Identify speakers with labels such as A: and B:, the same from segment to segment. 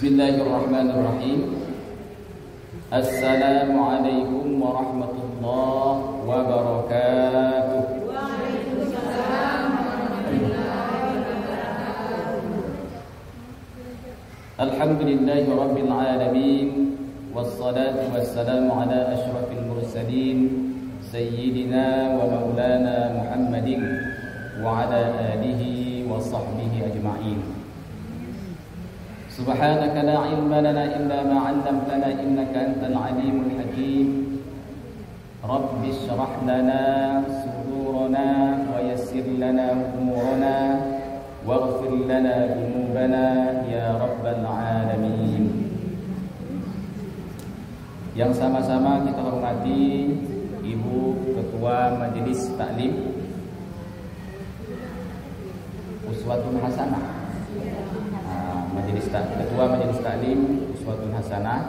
A: Bismillahirrahmanirrahim. Assalamualaikum warahmatullahi wabarakatuh.
B: Waalaikumsalam warahmatullahi wabarakatuh.
A: Alhamdulillahi rabbil alamin. Wassalatu wassalamu ala asyrafil mursalin Sayyidina wa maulana Muhammadin wa ala alihi wa sahbihi ajma'in. Subhanaka la ilma lana illa ma 'allamtana innaka antal alimul hakim. Rabbi shrah lana sudurana wa yassir lana umurana waghfir lana dhunubana ya rabbal alamin. Yang sama-sama kita hormati Ibu Ketua Majelis Taklim Uswatun Hasanah, Ketua Majelis Taklim Uswatun Hasanah,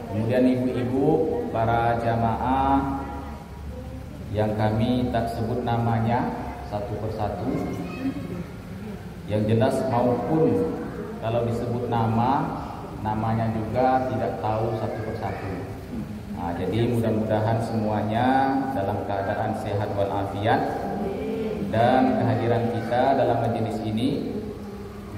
A: kemudian ibu-ibu para jamaah yang kami tak sebut namanya satu persatu, yang jelas maupun kalau disebut namanya juga tidak tahu satu persatu. Jadi mudah-mudahan semuanya dalam keadaan sehat walafiat, dan kehadiran kita dalam majelis ini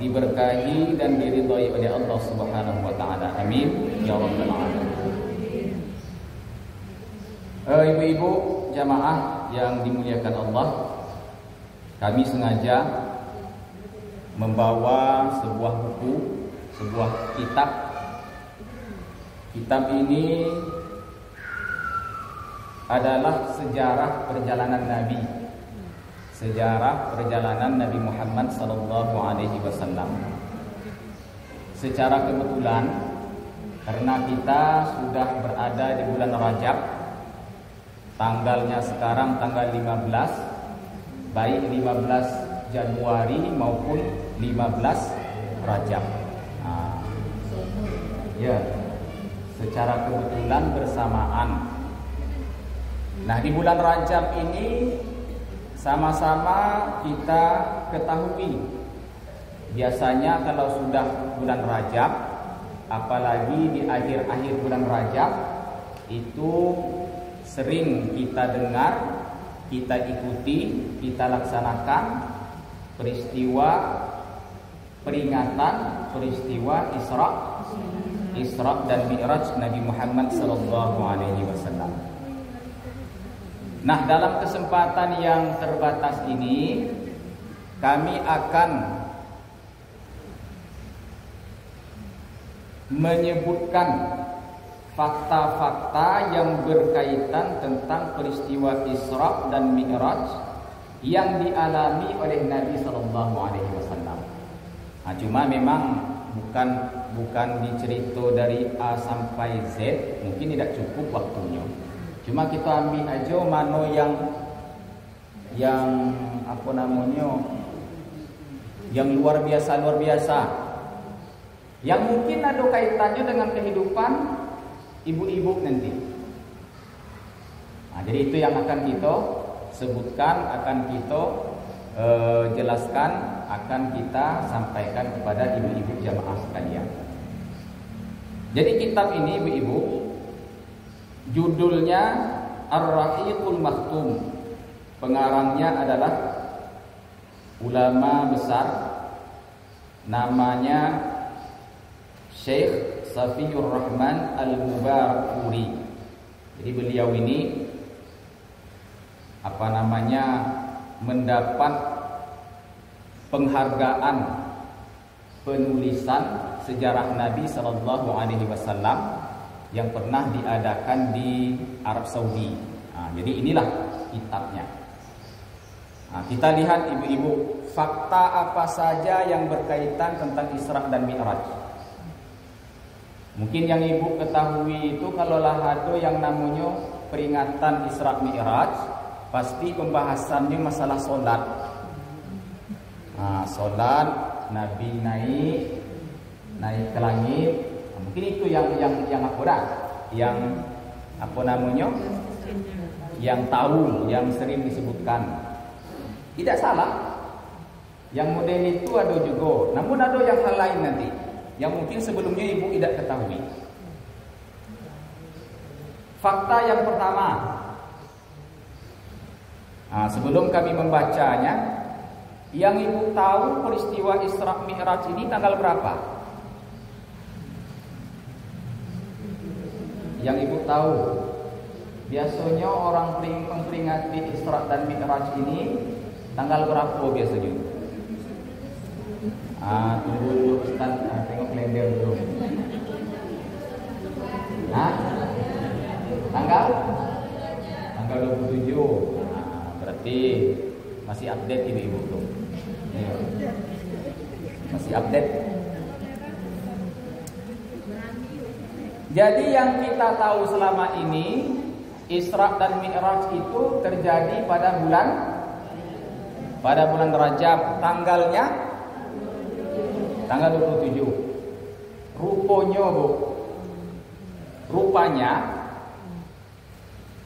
A: diberkahi dan diridhai oleh Allah Subhanahu wa taala. Amin ya rabbal alamin. Ibu-ibu jamaah yang dimuliakan Allah, kami sengaja membawa sebuah buku, sebuah kitab. Kitab ini adalah sejarah perjalanan Nabi, sejarah perjalanan Nabi Muhammad sallallahu alaihi wasallam. Secara kebetulan karena kita sudah berada di bulan Rajab, tanggalnya sekarang tanggal 15, baik 15 Januari maupun 15 Rajab. Ya, secara kebetulan bersamaan. Nah, di bulan Rajab ini sama-sama kita ketahui, biasanya kalau sudah bulan Rajab, apalagi di akhir-akhir bulan Rajab, itu sering kita dengar, kita ikuti, kita laksanakan peristiwa peringatan peristiwa Isra dan Mi'raj Nabi Muhammad sallallahu alaihi wasallam. Nah, dalam kesempatan yang terbatas ini kami akan menyebutkan fakta-fakta yang berkaitan tentang peristiwa Isra dan Mi'raj yang dialami oleh Nabi sallallahu alaihi wasallam. Cuma memang bukan dicerita dari A sampai Z, mungkin tidak cukup waktunya. Cuma kita ambil aja mana yang apa namanya, yang luar biasa, yang mungkin ada kaitannya dengan kehidupan ibu-ibu nanti. Jadi itu yang akan kita sebutkan, akan kita jelaskan, akan kita sampaikan kepada ibu-ibu jamaah sekalian. Jadi kitab ini ibu-ibu, judulnya Ar-Rahiqul Maktum. Pengarangnya adalah ulama besar, namanya Syekh Safiyur Rahman Al-Mubarakfuri. Jadi beliau ini mendapat penghargaan penulisan sejarah Nabi sallallahu alaihi wasallam yang pernah diadakan di Arab Saudi. Jadi inilah kitabnya. Kita lihat ibu-ibu, fakta apa saja yang berkaitan tentang Isra dan Mi'raj. Mungkin yang ibu ketahui itu kalau ada yang namanya peringatan Isra Mi'raj, pasti pembahasannya masalah solat. Solat, Nabi naik ke langit. Mungkin itu yang akurat, yang yang tahu, yang sering disebutkan. Tidak salah. Yang model itu ada juga. Namun ada yang hal lain nanti yang mungkin sebelumnya ibu tidak ketahui. Fakta yang pertama, sebelum kami membacanya, yang ibu tahu peristiwa Isra Mi'raj ini tanggal berapa? Yang ibu tahu. Biasanya orang memperingati Isra dan Mi'raj ini tanggal berapa biasanya? Tunggu dulu Ustaz, tengok kalender dulu. Tanggal 27. Berarti masih update ibu-ibu tuh. Masih update. Jadi yang kita tahu selama ini, Isra dan Mi'raj itu terjadi pada bulan Rajab. Tanggalnya tanggal 27. Rupanya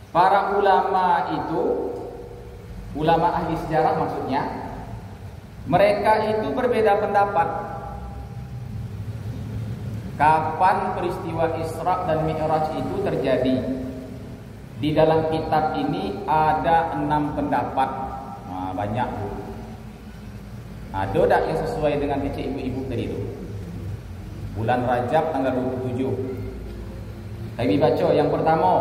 A: para ulama itu, ulama ahli sejarah maksudnya, mereka itu berbeda pendapat kapan peristiwa Isra dan Mi'raj itu terjadi. Di dalam kitab ini ada 6 pendapat. Banyak. Ada tak yang sesuai dengan kecil ibu-ibu tadi itu? Bulan Rajab tanggal 27. Kami baca yang pertama.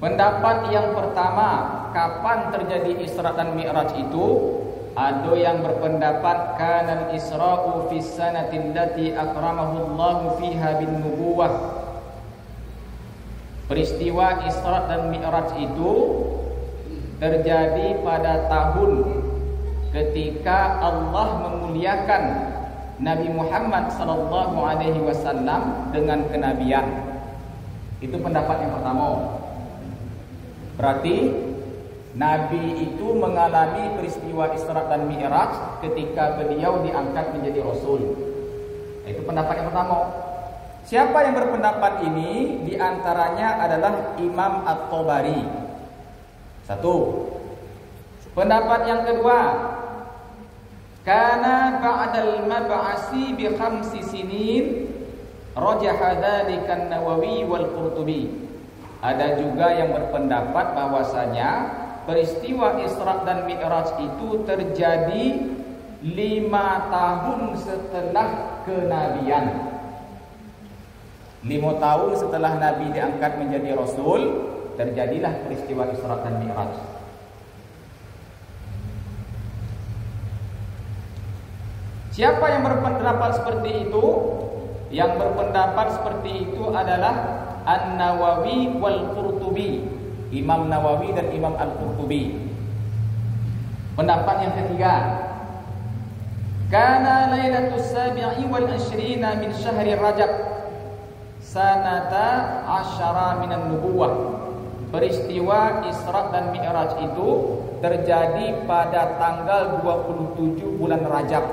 A: Pendapat yang pertama, kapan terjadi Isra dan Mi'raj itu? Ada yang berpendapat kanal Isra'u fi sanatin lati akramahu Allah fiha bin nubuwah. Peristiwa Isra dan Mi'raj itu terjadi pada tahun ketika Allah memuliakan Nabi Muhammad sallallahu alaihi wasallam dengan kenabian. Itu pendapat yang pertama. Berarti Nabi itu mengalami peristiwa Isra dan Mi'raj ketika beliau diangkat menjadi Rasul. Itu pendapat yang pertama. Siapa yang berpendapat ini? Di antaranya adalah Imam At-Tabari. Satu. Pendapat yang kedua, kana ba'dal mab'asi bi 5 sinin rajaha dzalika an-Nawawi wal Qurtubi. Ada juga yang berpendapat bahwasanya peristiwa Isra dan Mi'raj itu terjadi 5 tahun setelah kenabian. 5 tahun setelah Nabi diangkat menjadi Rasul, terjadilah peristiwa Isra dan Mi'raj. Siapa yang berpendapat seperti itu? Yang berpendapat seperti itu adalah An-Nawawi wal Qurtubi. Imam Nawawi dan Imam Al-Qurtubi. Pendapat yang ketiga, kana lailatus sabi'i wal 20 min syahri Rajab sanata 10 minan nubuwah. Peristiwa Isra dan Mi'raj itu terjadi pada tanggal 27 bulan Rajab,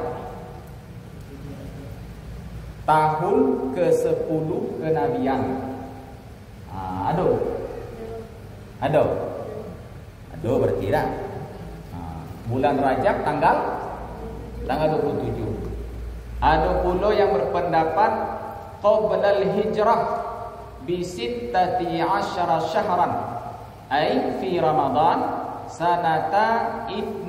A: tahun ke-10 kenabian. Aduh berarti dah. Bulan Rajab tanggal 27. Ada pula yang berpendapat qabla al-hijrah bi 16 syahran, ay fi Ramadan sanata 12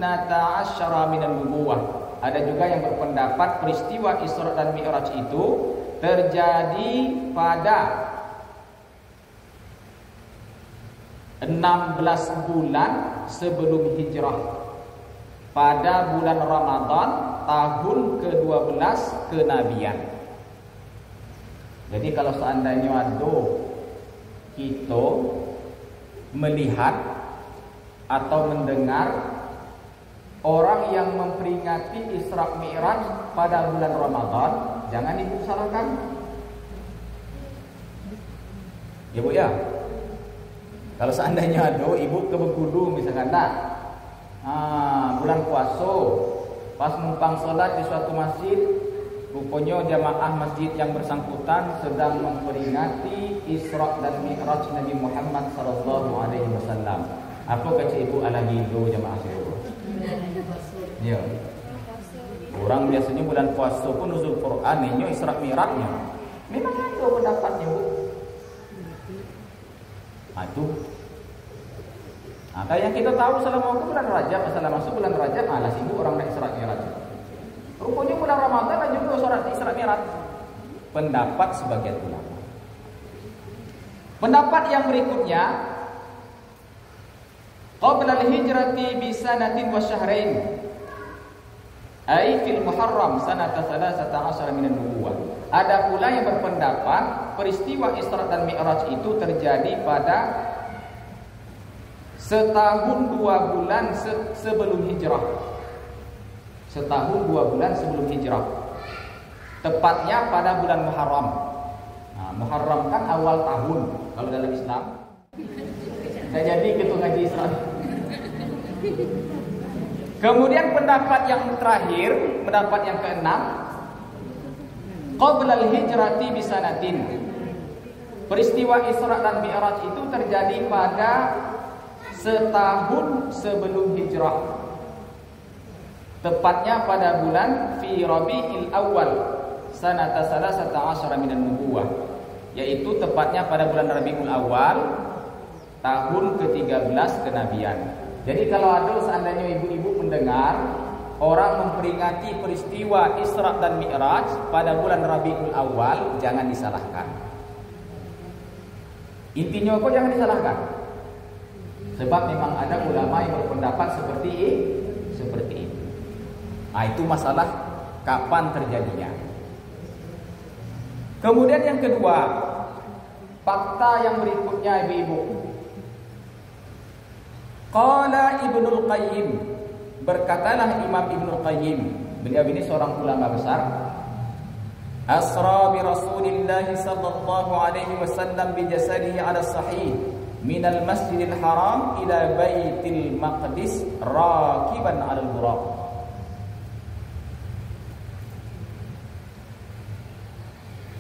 A: minan nubuwah. Ada juga yang berpendapat peristiwa Isra dan Mi'raj itu terjadi pada 16 bulan sebelum hijrah, pada bulan Ramadan tahun ke-12 kenabian. Jadi kalau seandainya ada kita melihat atau mendengar orang yang memperingati Isra Mi'raj pada bulan Ramadan, jangan ibu salahkan. Ya Bu ya. Kalau seandainya ada ibu ke Bengkulu misalkan bulan puasa, pas numpang sholat di suatu masjid, rupanya jamaah masjid yang bersangkutan sedang memperingati Isra dan Mi'raj Nabi Muhammad sallallahu alaihi wasallam. Apa kata ibu ala gitu jamaah saya? Ya. Orang biasanya bulan puasa pun nuzul Quran ini Isra Mi'rajnya. Memang ada pendapatnya, Bu. Itu. Nah, kayak yang kita tahu selama bulan Rajab, masalah masuk bulan Rajab, malah sibuk orang naik Isra Mi'raj. Rupanya bulan Ramadan dan juga sholat Isra Mi'raj. Pendapat sebagian ulama. Pendapat yang berikutnya, qabla al-hijrati bi sanatin wa syahrain. Ai fil Muharram sanata 13 min an-nubuwah. Ada pula yang berpendapat peristiwa Isra dan Mi'raj itu terjadi pada setahun 2 bulan sebelum hijrah. Setahun 2 bulan sebelum hijrah. Tepatnya pada bulan Muharram. Nah, Muharram kan awal tahun kalau dalam Islam. Saya jadi ketua ngaji Isra. Kemudian pendapat yang terakhir, pendapat yang keenam, qabla al-hijrati bi sanatin. Peristiwa Isra dan Mi'raj itu terjadi pada setahun sebelum hijrah. Tepatnya pada bulan fi Rabiul Awal sanata 13 min an-nubuwah, yaitu tepatnya pada bulan Rabiul Awal tahun ke-13 kenabian. Jadi kalau ada seandainya ibu-ibu mendengar orang memperingati peristiwa Isra dan Mi'raj pada bulan Rabiul Awal, jangan disalahkan. Intinya kok jangan disalahkan. Sebab memang ada ulama yang berpendapat seperti itu. Nah, itu masalah kapan terjadinya. Kemudian yang kedua, fakta yang berikutnya ibu-ibu. Qala Ibnul Qayyim, berkatalah Imam Ibnul Qayyim, beliau ini seorang ulama besar. Asra bi Rasulillah sallallahu alaihi wasallam bi jasadihi ala sahih min al-Masjidil Haram ila Baitil Maqdis rakiban 'ala al-buraq.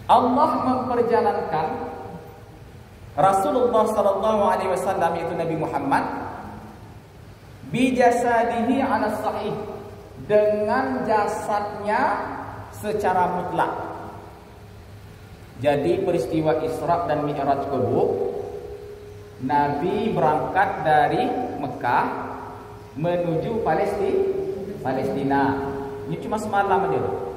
A: Allah memperjalankan Rasulullah sallallahu alaihi wasallam, yaitu Nabi Muhammad, bijasadihi ala sahih, dengan jasadnya secara mutlak. Jadi peristiwa Isra dan Mi'raj itu, Nabi berangkat dari Mekah menuju Palestina. Ini cuma semalam aja.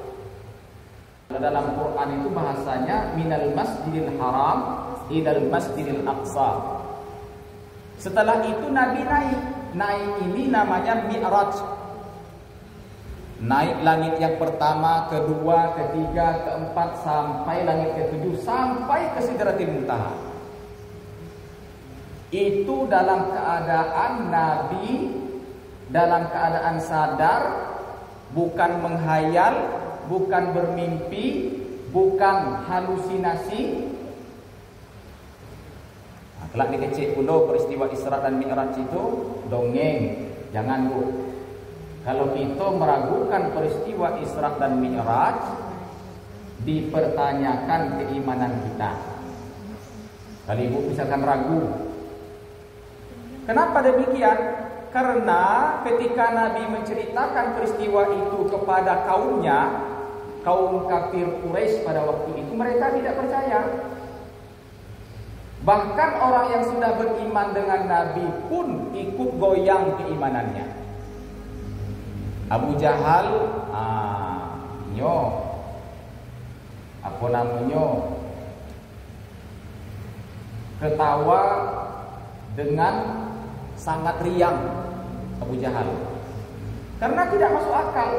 A: Dalam Quran itu bahasanya minal Masjidil Haram ilal Masjidil Aqsa. Setelah itu Nabi naik ini namanya Mi'raj. Naik langit yang pertama, kedua, ketiga, keempat, sampai langit ketujuh, sampai ke Sidratil Muntaha. Itu dalam keadaan Nabi dalam keadaan sadar, bukan menghayal, bukan bermimpi, bukan halusinasi. Kelak dikecek pula peristiwa Isra dan Mi'raj itu dongeng. Jangan, Bu. Kalau kita meragukan peristiwa Isra dan Mi'raj, dipertanyakan keimanan kita. Kalau ibu misalkan ragu, kenapa demikian? Karena ketika Nabi menceritakan peristiwa itu kepada kaumnya, kaum kafir Quraisy pada waktu itu, mereka tidak percaya. Bahkan orang yang sudah beriman dengan Nabi pun ikut goyang keimanannya. Abu Jahal, ketawa dengan sangat riang Abu Jahal, karena tidak masuk akal.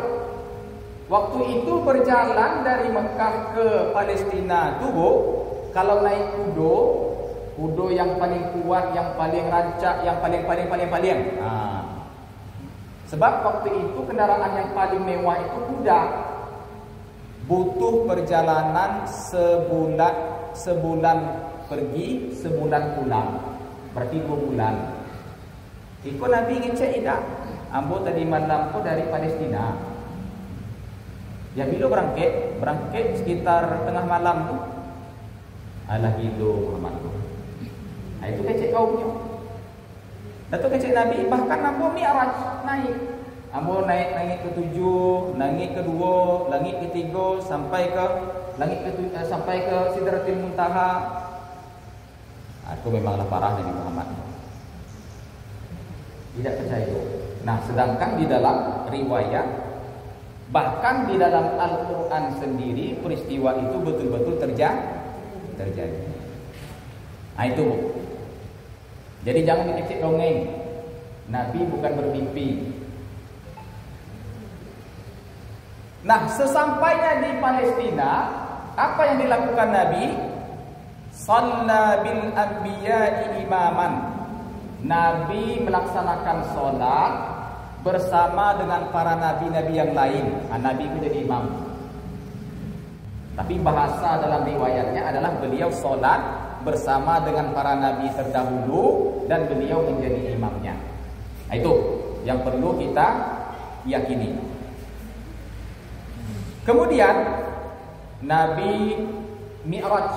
A: Waktu itu berjalan dari Mekah ke Palestina tuh, kalau naik kudo yang paling kuat, yang paling rancak, yang paling. Sebab waktu itu kendaraan yang paling mewah itu kuda. Butuh perjalanan sebulan pergi, sebulan pulang. Berarti 2 bulan. Iko Nabi ngecek ida. Ambo tadi malam dari Palestina. Ya bila berangkat sekitar tengah malam tuh. Alah gitu Muhammad. Nah itu kecek kaumnya. Datuk kecek Nabi, bahkan Nabi Mi'raj naik. Ambo naik langit ke-7, langit ke-2, langit ke-3 sampai ke sampai ke Sidratil Muntaha. Itu memanglah parah Nabi Muhammad. Tidak percaya itu. Nah, sedangkan di dalam riwayat, bahkan di dalam Al-Quran sendiri, peristiwa itu betul-betul terjadi. Nah itu Bu. Jadi jangan dikecek dongeng. Nabi bukan bermimpi. Nah, sesampainya di Palestina, apa yang dilakukan Nabi? Shalla bil anbiya'i imaman. Nabi melaksanakan sholat bersama dengan para nabi-nabi yang lain. Nabi itu jadi imam. Tapi bahasa dalam riwayatnya adalah beliau sholat bersama dengan para nabi terdahulu dan beliau menjadi imamnya. Nah, itu yang perlu kita yakini. Kemudian Nabi Mi'raj,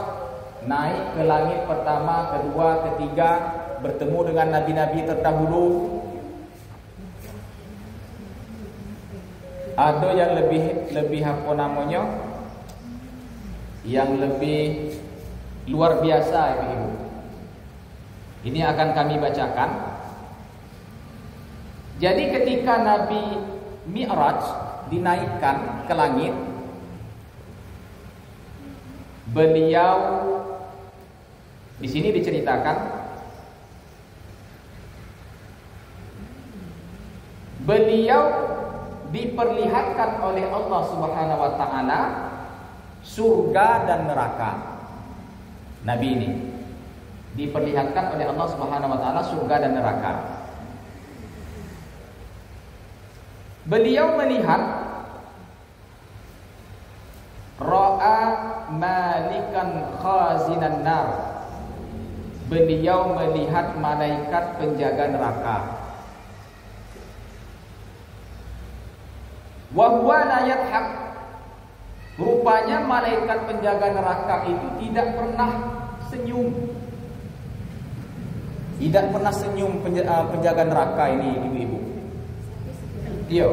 A: naik ke langit pertama, kedua, ketiga, bertemu dengan nabi-nabi terdahulu. Ada yang lebih apa namanya? Yang lebih luar biasa, Ibu. Ini akan kami bacakan. Jadi ketika Nabi Mi'raj dinaikkan ke langit, beliau di sini diceritakan beliau diperlihatkan oleh Allah Subhanahu wa taala surga dan neraka. Nabi ini diperlihatkan oleh Allah Subhanahu wa taala surga dan neraka. Beliau melihat ra'a malikan khazinan nar. Beliau melihat malaikat penjaga neraka. Wa huwa la yadhak. Rupanya malaikat penjaga neraka itu tidak pernah senyum. Tidak pernah senyum penjaga neraka ini, ibu-ibu. Dia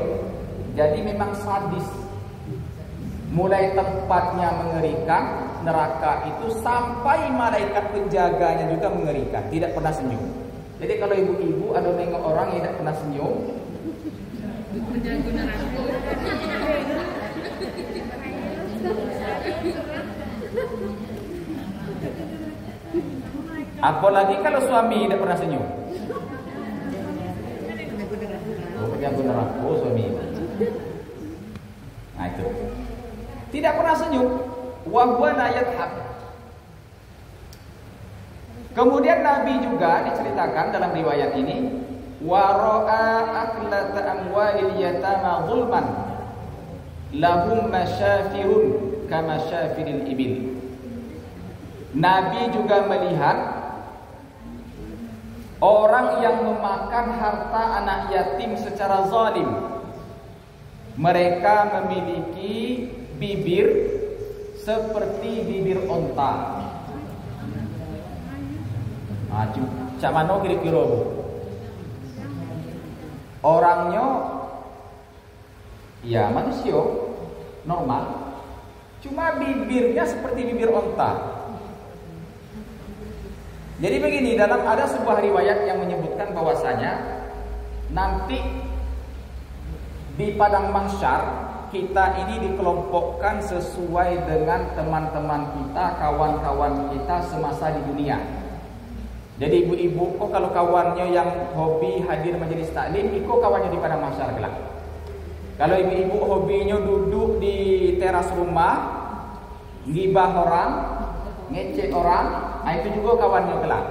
A: jadi memang sadis. Mulai tempatnya mengerikan, neraka itu, sampai malaikat penjaganya juga mengerikan, tidak pernah senyum. Jadi kalau ibu-ibu ada nengok orang yang tidak pernah senyum, apalagi kalau suami tidak pernah senyum. Penjaga neraka suami. Nah itu. Tidak pernah senyum. Wa huwa la yadhak. Kemudian Nabi juga diceritakan dalam riwayat ini, wa ra'a aklata amwalil yatama zulman lahum masyafirun kama syafiril ibil. Nabi juga melihat orang yang memakan harta anak yatim secara zalim. Mereka memiliki bibir seperti bibir onta. Cak mano kira-kira orangnya ya manusia normal, cuma bibirnya seperti bibir onta. Jadi begini, dalam ada sebuah riwayat yang menyebutkan bahwasanya nanti di padang mahsyar kita ini dikelompokkan sesuai dengan teman-teman kita, kawan-kawan kita semasa di dunia. Jadi ibu-ibu kok kalau kawannya yang hobi hadir majelis taklim, kok kawannya di padang mahsyar kelak. Kalau ibu-ibu hobinya duduk di teras rumah, ngibah orang, ngecek orang, itu juga kawannya kelak.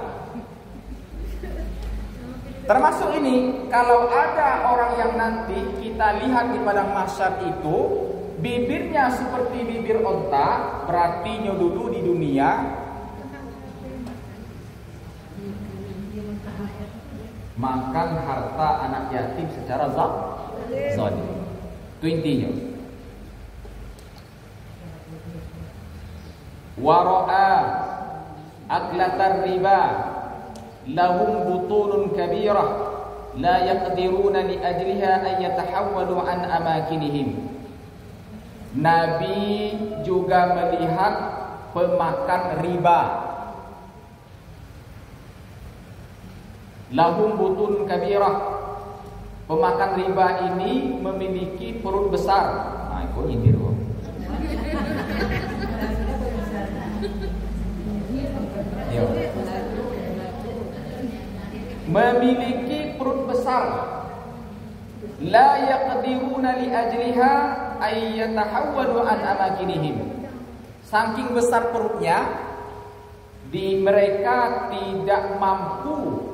A: Termasuk ini, kalau ada orang yang nanti kita lihat di padang mahsyar itu bibirnya seperti bibir onta, berarti dulu di dunia makan harta anak yatim secara zalim. Itu intinya. Wara'a aklatar riba lahum butunun kabirah la yaqdiruna li ajliha an yatahawwalu an amakinihim. Nabi juga melihat pemakan riba. Lahum butun kabirah. Pemakan riba ini memiliki perut besar. Nah, itu nyindir kok. Yo. Memiliki perut besar. La yaqdiruna li ajliha ay yatahawwalu an amakinihim. Saking besar perutnya, mereka tidak mampu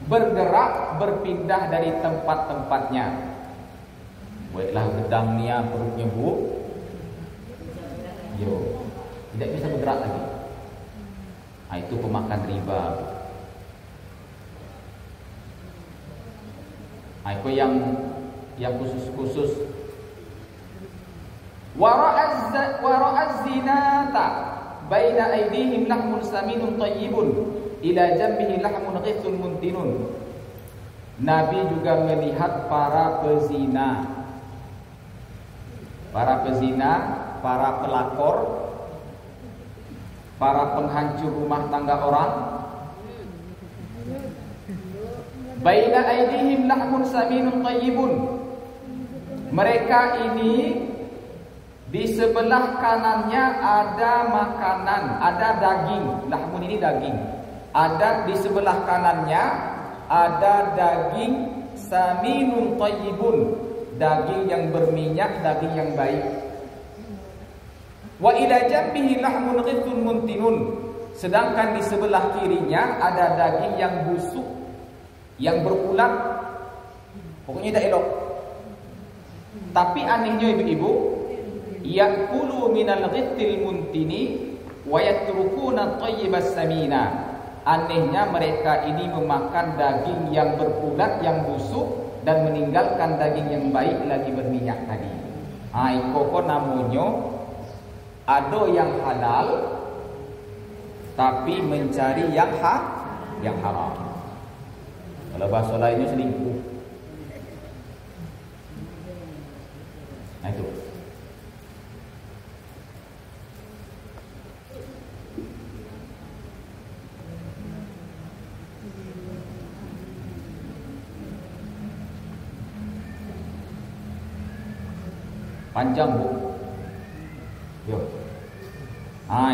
A: bergerak berpindah dari tempat-tempatnya. Baiklah gedangnya perutnya bu, yo tidak bisa bergerak lagi. Nah, itu pemakan riba. Nah, itu yang khusus-khusus. Wara'az zinata baina aydihim lahmun saminun tayyibun ila jambihi lahmun ghithun muntinun. Nabi juga melihat para pezina, para pelakor, para penghancur rumah tangga orang. Baina aydihim lahmun saminun tayyibun. Mereka ini di sebelah kanannya ada makanan, ada daging. Lahmun ini daging. Ada di sebelah kanannya ada daging saminun tayyibun, daging yang berminyak, daging yang baik. Wa ila jambihi lahmun ghithun muntinun. Sedangkan di sebelah kirinya ada daging yang busuk, yang berulat. Pokoknya tidak elok. Tapi anehnya ibu-ibu, ya'kulu minal ghithil muntini wa yatrukuna tayyibas samina. Anehnya mereka ini memakan daging yang berulat, yang busuk, dan meninggalkan daging yang baik lagi berminyak tadi. Koko namanya ada yang halal tapi mencari yang haram. Kalau bahasa lainnya selingkuh. Nah itu. Panjang bu. Yo.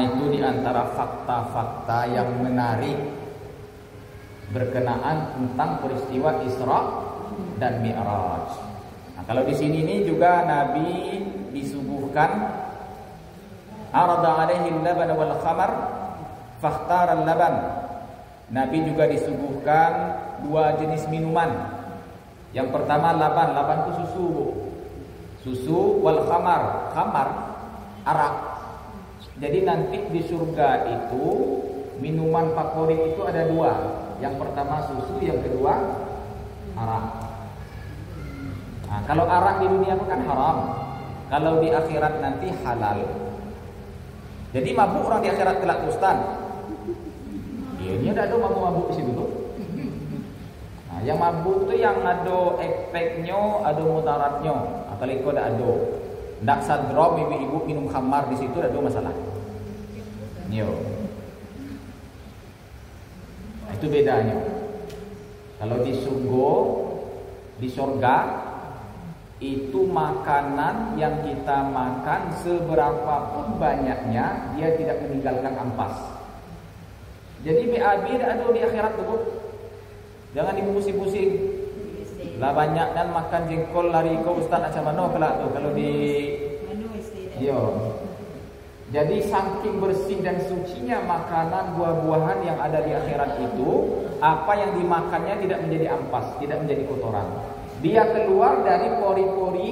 A: Itu diantara fakta-fakta yang menarik berkenaan tentang peristiwa Isra dan Mi'raj. Nah, kalau di sini ini juga Nabi disuguhkan arada alaihi al-laban wal khamar fakhtara al-laban. Nabi juga disuguhkan dua jenis minuman. Yang pertama laban itu susu bu. Susu wal khamar, arak. Jadi nanti di surga itu minuman favorit itu ada dua. Yang pertama susu, yang kedua arak. Nah, kalau arak di dunia itu kan haram. Kalau di akhirat nanti halal. Jadi mabuk orang di akhirat kelak Ustaz. Ini ada mabuk-mabuk di situ tuh. Nah, yang mabuk itu yang ada efeknya, ada mudaratnya. Kalau itu ada. Ndak sadrom ibu-ibu minum khamar di situ ada masalah. Yo. Nah, itu bedanya. Kalau di surga itu makanan yang kita makan seberapapun banyaknya dia tidak meninggalkan ampas. Jadi BAB ada di akhirat tuh. Jangan dipusing-pusing. Lah banyak dan makan jengkol lari ke Ustaz macam mana kelak tu kalau di yo. Jadi saking bersih dan sucinya makanan buah-buahan yang ada di akhirat itu, apa yang dimakannya tidak menjadi ampas, tidak menjadi kotoran. Dia keluar dari pori-pori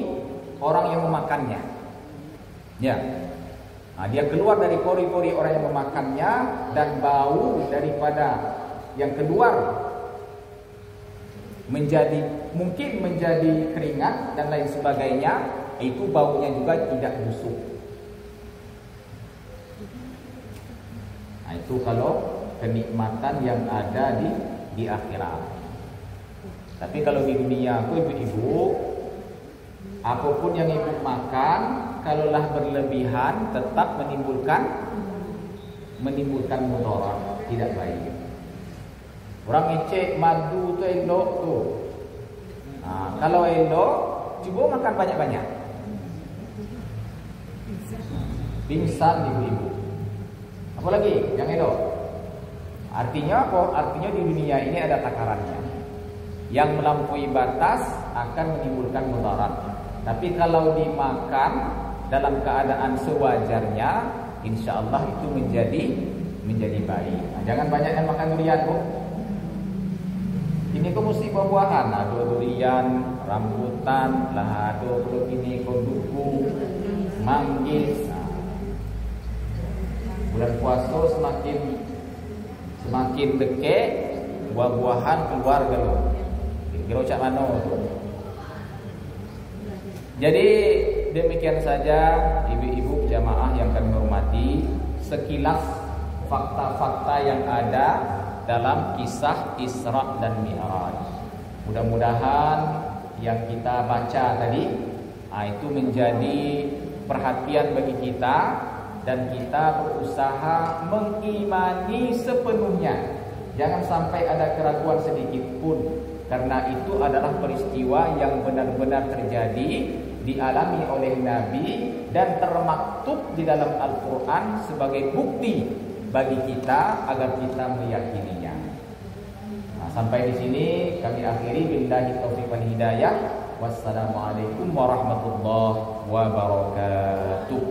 A: orang yang memakannya. Ya. Nah, dia keluar dari pori-pori orang yang memakannya dan bau daripada yang keluar mungkin menjadi keringat dan lain sebagainya, itu baunya juga tidak busuk. Nah, itu kalau kenikmatan yang ada di akhirat. Tapi kalau di dunia aku ibu-ibu, apapun yang ibu makan, kalaulah berlebihan tetap menimbulkan mudarat, tidak baik. Orang ngecek madu tu elok tu. Nah, kalau elok, coba makan banyak-banyak. Pingsan ibu-ibu. Apa lagi yang elok? Artinya apa? Artinya di dunia ini ada takarannya. Yang melampaui batas akan menimbulkan mudarat. Tapi kalau dimakan dalam keadaan sewajarnya, insya Allah itu menjadi baik. Nah, jangan banyak yang makan durian, Bu. Ini kok mesti buah-buahan. Ada durian, rambutan, lah ada ini duku, manggis. Nah, bulan puasa semakin dekat, buah-buahan keluar dulu. Kira cak mana tu? Jadi demikian saja ibu-ibu jamaah yang kami hormati, sekilas fakta-fakta yang ada dalam kisah Isra dan Mi'raj. Mudah-mudahan yang kita baca tadi itu menjadi perhatian bagi kita dan kita berusaha mengimani sepenuhnya. Jangan sampai ada keraguan sedikit pun, karena itu adalah peristiwa yang benar-benar terjadi, dialami oleh Nabi dan termaktub di dalam Al-Quran sebagai bukti bagi kita agar kita meyakininya. Nah, sampai di sini kami akhiri. Billahi taufiq wal hidayah. Wassalamualaikum warahmatullahi wabarakatuh.